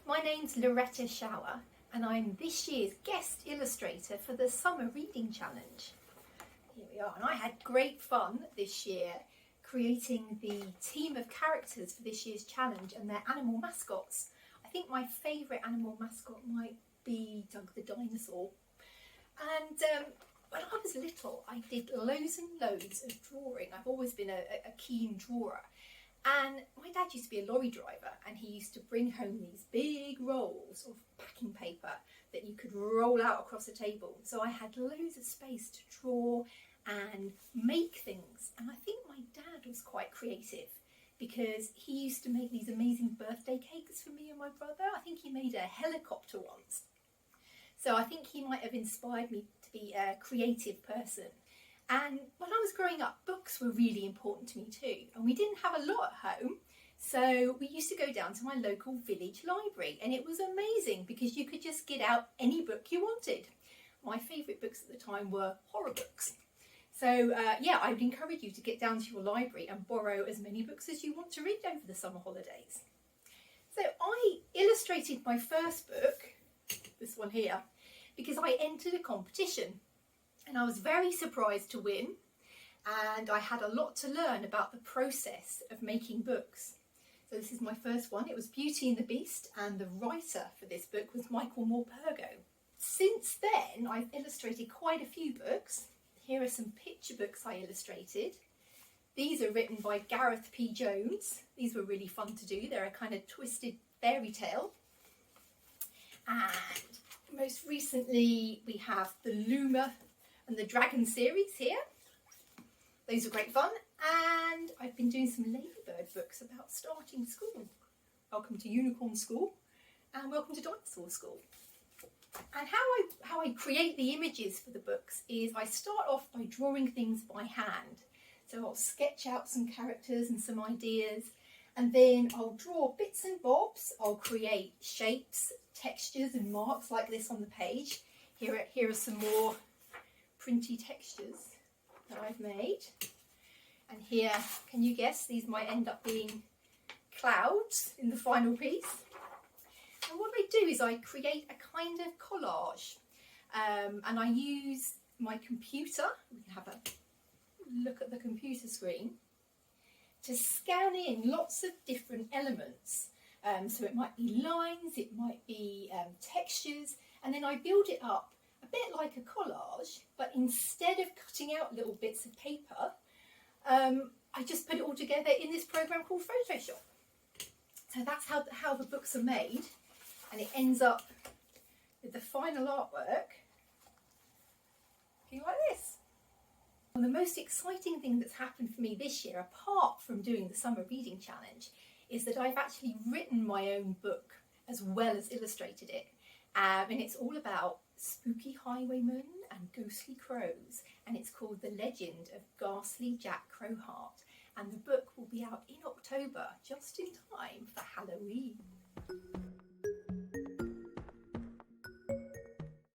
My name's Loretta Schauer and I'm this year's guest illustrator for the Summer Reading Challenge. Here we are, and I had great fun this year creating the team of characters for this year's challenge and their animal mascots. I think my favourite animal mascot might be Doug the dinosaur. And when I was little I did loads and loads of drawing. I've always been a keen drawer. And my dad used to be a lorry driver and he used to bring home these big rolls of packing paper that you could roll out across a table. So I had loads of space to draw and make things. And I think my dad was quite creative because he used to make these amazing birthday cakes for me and my brother. I think he made a helicopter once. So I think he might have inspired me to be a creative person. And when I was growing up, books were really important to me too. And we didn't have a lot at home. So we used to go down to my local village library. And it was amazing because you could just get out any book you wanted. My favourite books at the time were horror books. So yeah, I would encourage you to get down to your library and borrow as many books as you want to read over the summer holidays. So I illustrated my first book, this one here, because I entered a competition. And I was very surprised to win, and I had a lot to learn about the process of making books. So this is my first one. It was Beauty and the Beast, and the writer for this book was Michael Morpurgo. Since then, I've illustrated quite a few books. Here are some picture books I illustrated. These are written by Gareth P. Jones. These were really fun to do. They're a kind of twisted fairy tale. And most recently, we have the Luma and the Dragon series here. Those are great fun. And I've been doing some Ladybird books about starting school. Welcome to Unicorn School and Welcome to Dinosaur School. And how I create the images for the books is I start off by drawing things by hand. So I'll sketch out some characters and some ideas, and then I'll draw bits and bobs. I'll create shapes, textures and marks like this on the page. Here are some more printy textures that I've made, and here, can you guess, these might end up being clouds in the final piece. And what I do is I create a kind of collage, and I use my computer. We can have a look at the computer screen to scan in lots of different elements. So it might be lines, it might be textures, and then I build it up a bit like a collage, but instead of cutting out little bits of paper, I just put it all together in this program called Photoshop. So that's how the books are made, and it ends up with the final artwork looking like this. Well, the most exciting thing that's happened for me this year, apart from doing the Summer Reading Challenge, is that I've actually written my own book as well as illustrated it. And it's all about spooky highwaymen and ghostly crows, and it's called The Legend of Ghastly Jack Crowheart, and the book will be out in October, just in time for Halloween.